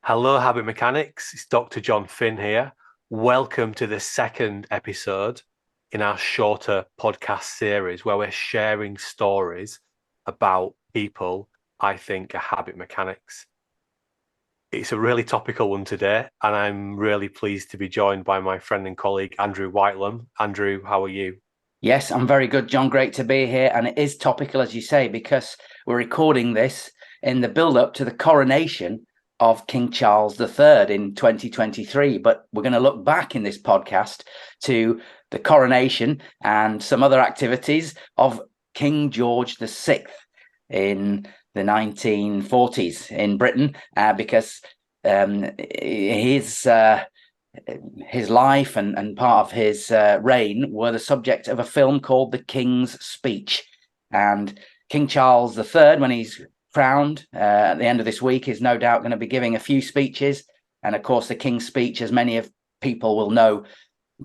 Hello, Habit Mechanics. It's Dr. Jon Finn here. Welcome to the second episode in our shorter podcast series where we're sharing stories about people I think are habit mechanics. It's a really topical one today, and I'm really pleased to be joined by my friend and colleague, Andrew Whitelam. Andrew, how are you? Yes, I'm very good, John. Great to be here. And it is topical, as you say, because we're recording this in the build-up to the coronation of King Charles III in 2023. But we're going to look back in this podcast to the coronation and some other activities of King George VI in the 1940s in Britain, because his life and part of his reign were the subject of a film called The King's Speech. And King Charles III, when he's crowned at the end of this week, is no doubt going to be giving a few speeches. And of course, the King's Speech, as many of people will know,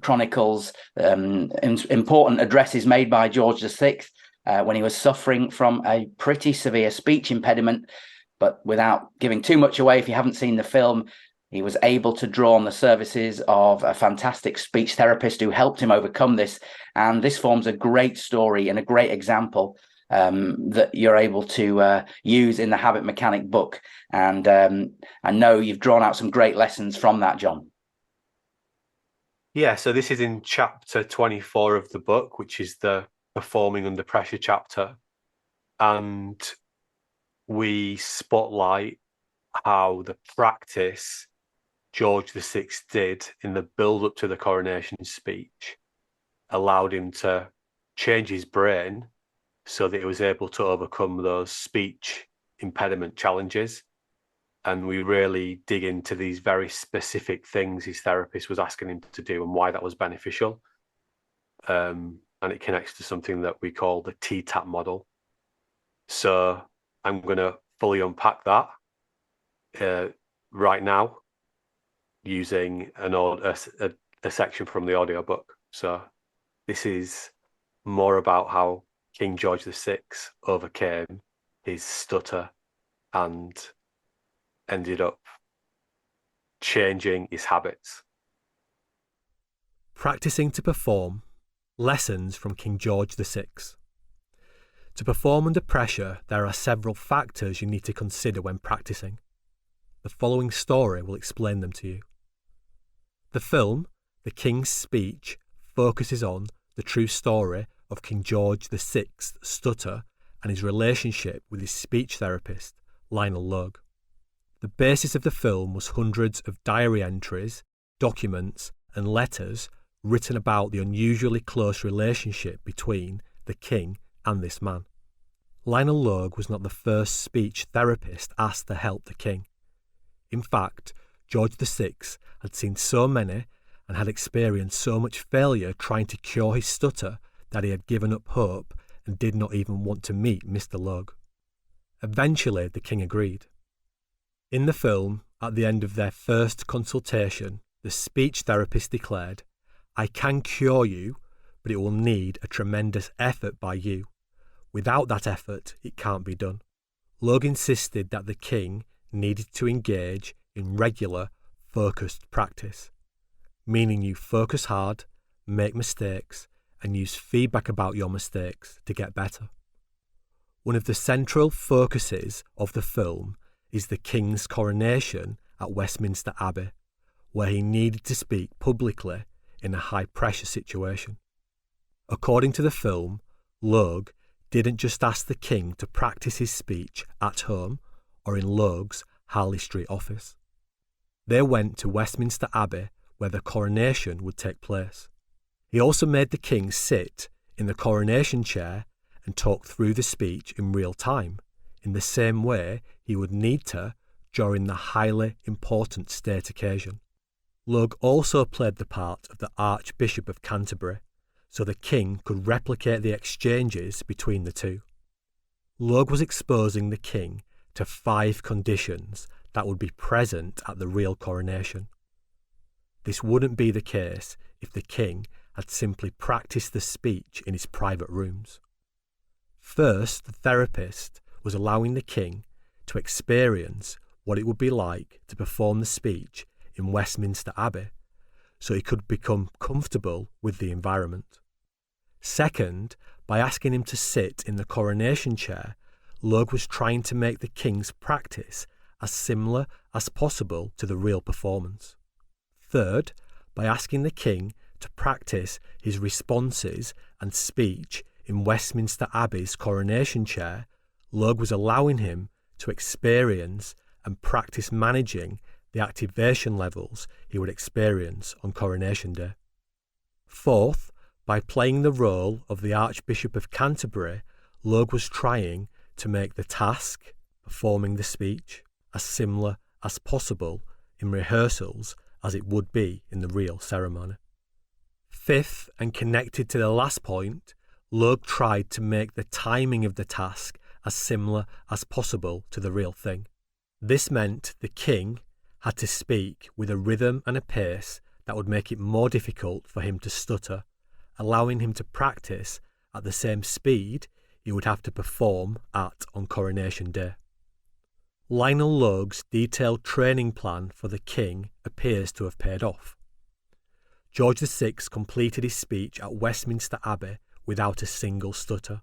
chronicles important addresses made by George VI when he was suffering from a pretty severe speech impediment. But without giving too much away, if you haven't seen the film, he was able to draw on the services of a fantastic speech therapist who helped him overcome this. And this forms a great story and a great example that you're able to use in the Habit Mechanic book. And I know you've drawn out some great lessons from that, John. Yeah, so this is in chapter 24 of the book, which is the performing under pressure chapter. And we spotlight how the practice George VI did in the build-up to the coronation speech allowed him to change his brain so that he was able to overcome those speech impediment challenges. And we really dig into these very specific things his therapist was asking him to do and why that was beneficial. And it connects to something that we call the T-TAP model. So I'm going to fully unpack that right now, using a section from the audiobook. So this is more about how King George VI overcame his stutter and ended up changing his habits. Practicing to perform. Lessons from King George VI. To perform under pressure, there are several factors you need to consider when practicing. The following story will explain them to you. The film, The King's Speech, focuses on the true story of King George VI's stutter and his relationship with his speech therapist, Lionel Logue. The basis of the film was hundreds of diary entries, documents, and letters written about the unusually close relationship between the King and this man. Lionel Logue was not the first speech therapist asked to help the King. In fact, George VI had seen so many and had experienced so much failure trying to cure his stutter that he had given up hope and did not even want to meet Mr. Logue. Eventually, the King agreed. In the film, at the end of their first consultation, the speech therapist declared, "I can cure you, but it will need a tremendous effort by you. Without that effort, it can't be done." Logue insisted that the King needed to engage in regular, focused practice, meaning you focus hard, make mistakes, and use feedback about your mistakes to get better. One of the central focuses of the film is the King's coronation at Westminster Abbey, where he needed to speak publicly in a high-pressure situation. According to the film, Logue didn't just ask the King to practice his speech at home or in Logue's Harley Street office. They went to Westminster Abbey where the coronation would take place. He also made the King sit in the coronation chair and talk through the speech in real time, in the same way he would need to during the highly important state occasion. Logue also played the part of the Archbishop of Canterbury, so the King could replicate the exchanges between the two. Logue was exposing the King to 5 conditions that would be present at the real coronation. This wouldn't be the case if the King had simply practiced the speech in his private rooms. First, the therapist was allowing the King to experience what it would be like to perform the speech in Westminster Abbey so he could become comfortable with the environment. Second, by asking him to sit in the coronation chair, Logue was trying to make the king's practice as similar as possible to the real performance. Third, by asking the king to practice his responses and speech in Westminster Abbey's coronation chair, Logue was allowing him to experience and practice managing the activation levels he would experience on Coronation Day. Fourth, by playing the role of the Archbishop of Canterbury, Logue was trying to make the task, performing the speech, as similar as possible in rehearsals as it would be in the real ceremony. Fifth, and connected to the last point, Logue tried to make the timing of the task as similar as possible to the real thing. This meant the king had to speak with a rhythm and a pace that would make it more difficult for him to stutter, allowing him to practice at the same speed he would have to perform at on Coronation Day. Lionel Logue's detailed training plan for the king appears to have paid off. George VI completed his speech at Westminster Abbey without a single stutter.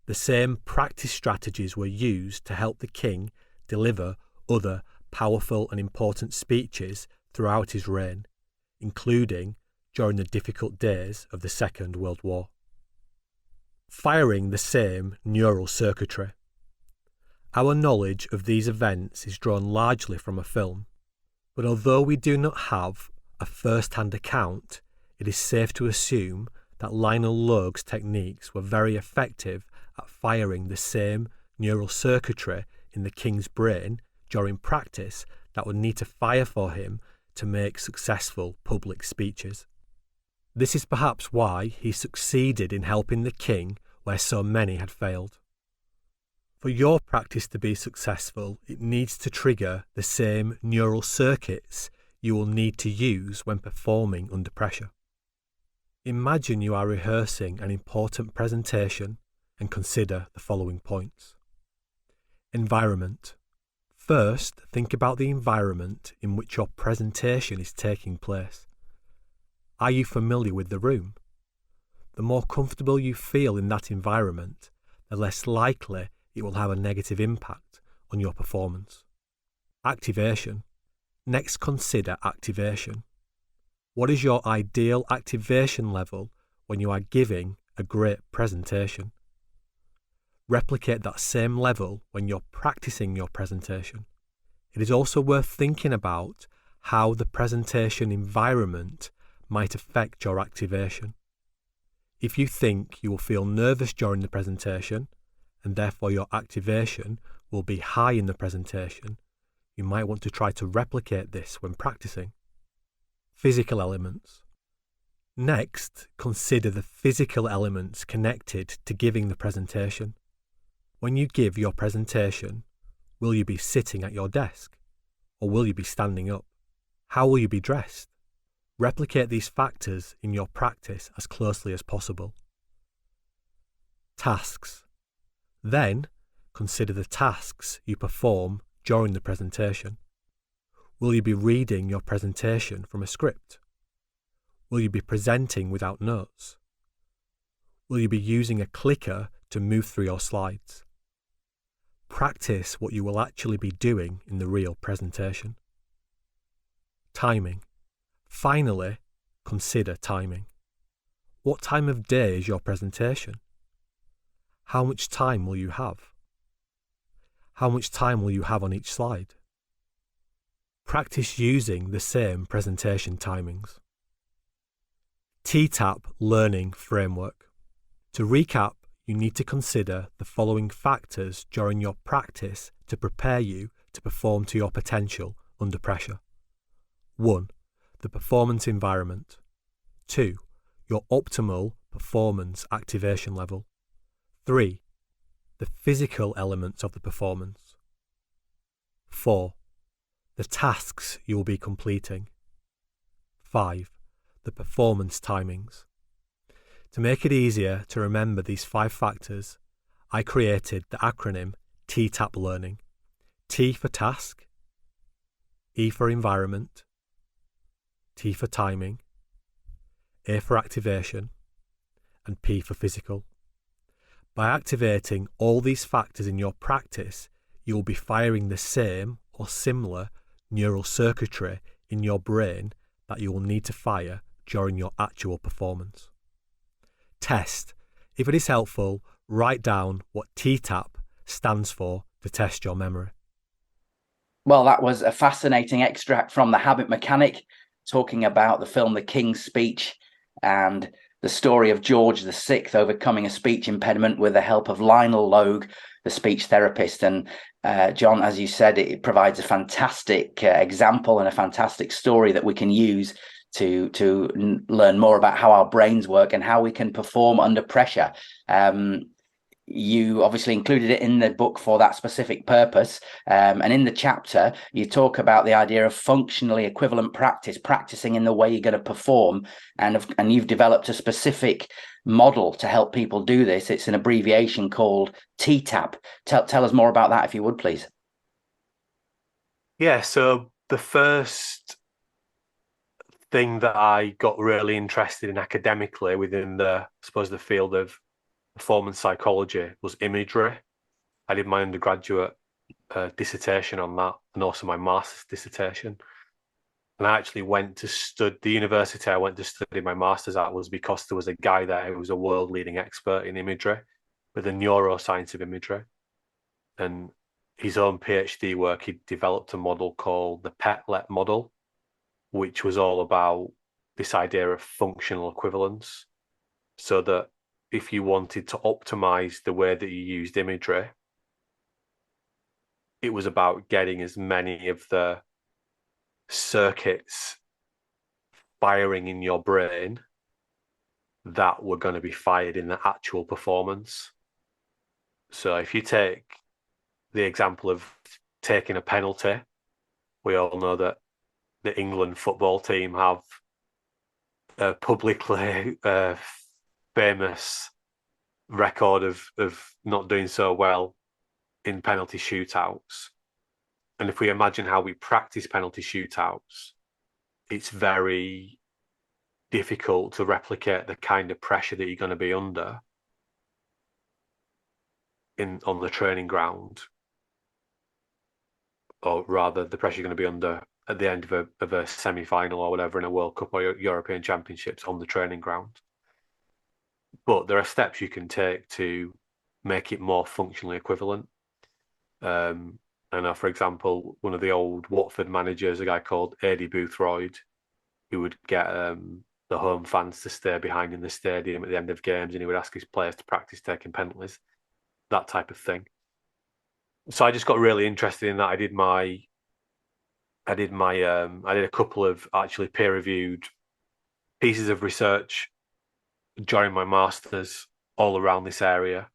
The same practice strategies were used to help the king deliver other powerful and important speeches throughout his reign, including during the difficult days of the Second World War. Firing the same neural circuitry. Our knowledge of these events is drawn largely from a film, but although we do not have a first-hand account, it is safe to assume that Lionel Logue's techniques were very effective at firing the same neural circuitry in the king's brain during practice that would need to fire for him to make successful public speeches. This is perhaps why he succeeded in helping the king where so many had failed. For your practice to be successful, it needs to trigger the same neural circuits you will need to use when performing under pressure. Imagine you are rehearsing an important presentation and consider the following points. Environment. First, think about the environment in which your presentation is taking place. Are you familiar with the room? The more comfortable you feel in that environment, the less likely it will have a negative impact on your performance. Activation. Next, consider activation. What is your ideal activation level when you are giving a great presentation? Replicate that same level when you're practicing your presentation. It is also worth thinking about how the presentation environment might affect your activation. If you think you will feel nervous during the presentation, and therefore your activation will be high in the presentation, you might want to try to replicate this when practicing. Physical elements. Next, consider the physical elements connected to giving the presentation. When you give your presentation, will you be sitting at your desk? Or will you be standing up? How will you be dressed? Replicate these factors in your practice as closely as possible. Tasks. Then, consider the tasks you perform during the presentation. Will you be reading your presentation from a script? Will you be presenting without notes? Will you be using a clicker to move through your slides? Practice what you will actually be doing in the real presentation. Timing. Finally, consider timing. What time of day is your presentation? How much time will you have? How much time will you have on each slide? Practice using the same presentation timings. TTAP Learning Framework. To recap, you need to consider the following factors during your practice to prepare you to perform to your potential under pressure. 1. The performance environment. 2. Your optimal performance activation level. 3. The physical elements of the performance. 4. The tasks you will be completing. 5. The performance timings. To make it easier to remember these 5 factors, I created the acronym TTAP Learning. T for task, E for environment, T for timing, A for activation, and P for physical. By activating all these factors in your practice, you will be firing the same or similar neural circuitry in your brain that you will need to fire during your actual performance. Test. If it is helpful, write down what TTAP stands for to test your memory. Well, that was a fascinating extract from The Habit Mechanic, talking about the film The King's Speech and the story of George VI overcoming a speech impediment with the help of Lionel Logue, the speech therapist. And John, as you said, it provides a fantastic example and a fantastic story that we can use to learn more about how our brains work and how we can perform under pressure. You obviously included it in the book for that specific purpose. And in the chapter, you talk about the idea of functionally equivalent practice, practicing in the way you're going to perform. And you've developed a specific model to help people do this. It's an abbreviation called TTAP. Tell us more about that, if you would, please. Yeah, so the first thing that I got really interested in academically within the field of performance psychology was imagery. I did my undergraduate dissertation on that, and also my master's dissertation. And I actually went to study, the university I went to study my master's at was because there was a guy there who was a world leading expert in imagery, with the neuroscience of imagery. And his own PhD work, he developed a model called the PETLET model, which was all about this idea of functional equivalence. So that if you wanted to optimize the way that you used imagery, it was about getting as many of the circuits firing in your brain that were going to be fired in the actual performance. So if you take the example of taking a penalty, we all know that the England football team have a publicly famous record of not doing so well in penalty shootouts. And if we imagine how we practice penalty shootouts, it's very difficult to replicate the kind of pressure that you're going to be under on the training ground, or rather the pressure you're going to be under at the end of a semi-final or whatever in a World Cup or European Championships on the training ground. But there are steps you can take to make it more functionally equivalent. I know, for example, one of the old Watford managers, a guy called Adi Boothroyd, who would get the home fans to stay behind in the stadium at the end of games, and he would ask his players to practice taking penalties, that type of thing. So I just got really interested in that. I did a couple of actually peer-reviewed pieces of research during my master's all around this area,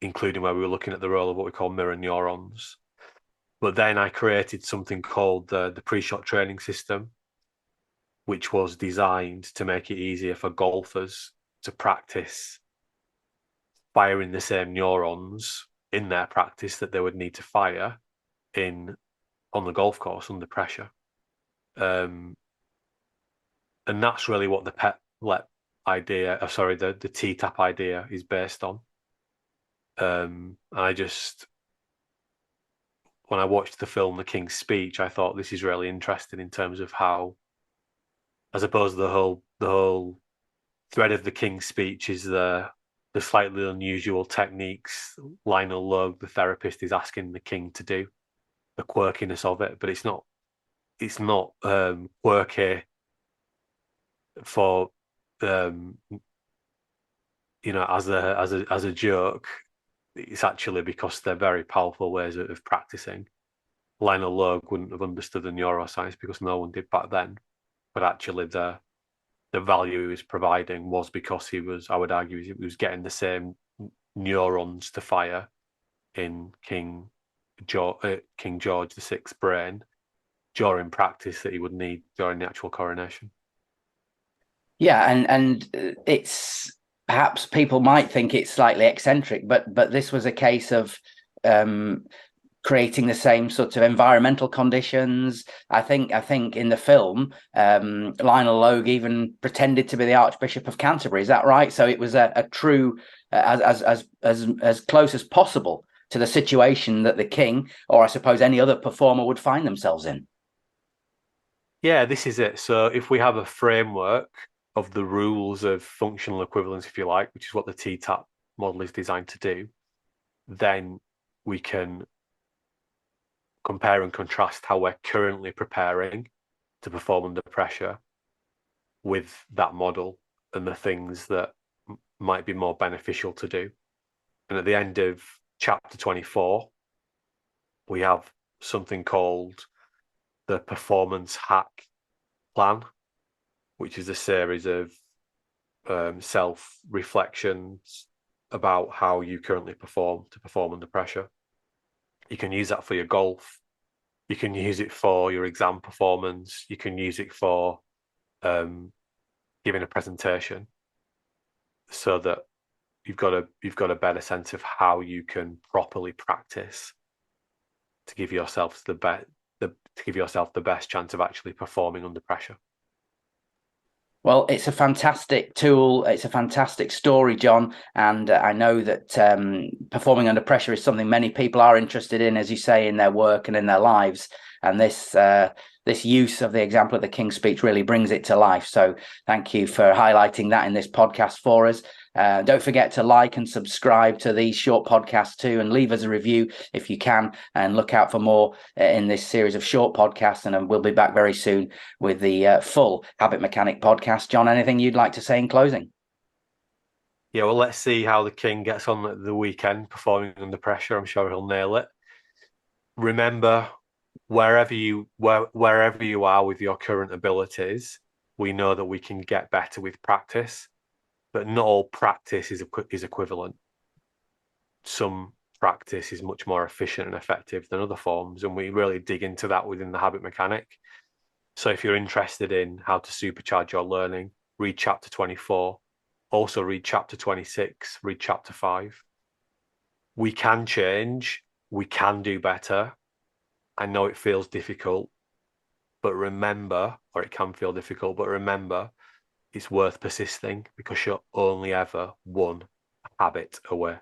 including where we were looking at the role of what we call mirror neurons. But then I created something called the pre-shot training system, which was designed to make it easier for golfers to practice firing the same neurons in their practice that they would need to fire on the golf course under pressure. And that's really what the PETLET idea, the TTAP idea is based on. And when I watched the film The King's Speech, I thought this is really interesting in terms of how, I suppose, the whole thread of The King's Speech is the slightly unusual techniques Lionel Logue, the therapist, is asking the king to do, the quirkiness of it, but it's not quirky for as a joke. It's actually because they're very powerful ways of practicing. Lionel Logue wouldn't have understood the neuroscience because no one did back then, but actually the value he was providing was because I would argue, he was getting the same neurons to fire in King George VI's brain during practice that he would need during the actual coronation. Yeah, and it's perhaps people might think it's slightly eccentric, but this was a case of creating the same sort of environmental conditions. I think in the film, Lionel Logue even pretended to be the Archbishop of Canterbury. Is that right? So it was a true, as close as possible to the situation that the king, or I suppose any other performer, would find themselves in. Yeah, this is it. So if we have a framework of the rules of functional equivalence, if you like, which is what the TTAP model is designed to do, then we can compare and contrast how we're currently preparing to perform under pressure with that model and the things that might be more beneficial to do. And at the end of chapter 24, we have something called the performance hack plan, which is a series of self-reflections about how you currently perform under pressure. You can use that for your golf. You can use it for your exam performance. You can use it for giving a presentation, so that you've got a better sense of how you can properly practice to give yourself the best chance of actually performing under pressure. Well, it's a fantastic tool. It's a fantastic story, Jon. And I know that performing under pressure is something many people are interested in, as you say, in their work and in their lives. And this use of the example of the King's Speech really brings it to life. So thank you for highlighting that in this podcast for us. Don't forget to like and subscribe to these short podcasts too, and leave us a review if you can, and look out for more in this series of short podcasts. And we'll be back very soon with the full Habit Mechanic podcast. Jon, anything you'd like to say in closing? Yeah, well, let's see how the King gets on at the weekend performing under pressure. I'm sure he'll nail it. Remember, wherever you are with your current abilities, we know that we can get better with practice, but not all practice is equivalent. Some practice is much more efficient and effective than other forms, and we really dig into that within the Habit Mechanic. So if you're interested in how to supercharge your learning, read chapter 24. Also read chapter 26, read chapter 5. We can change, we can do better. I know it feels difficult, but remember, or it can feel difficult, but remember, it's worth persisting, because you're only ever one habit away.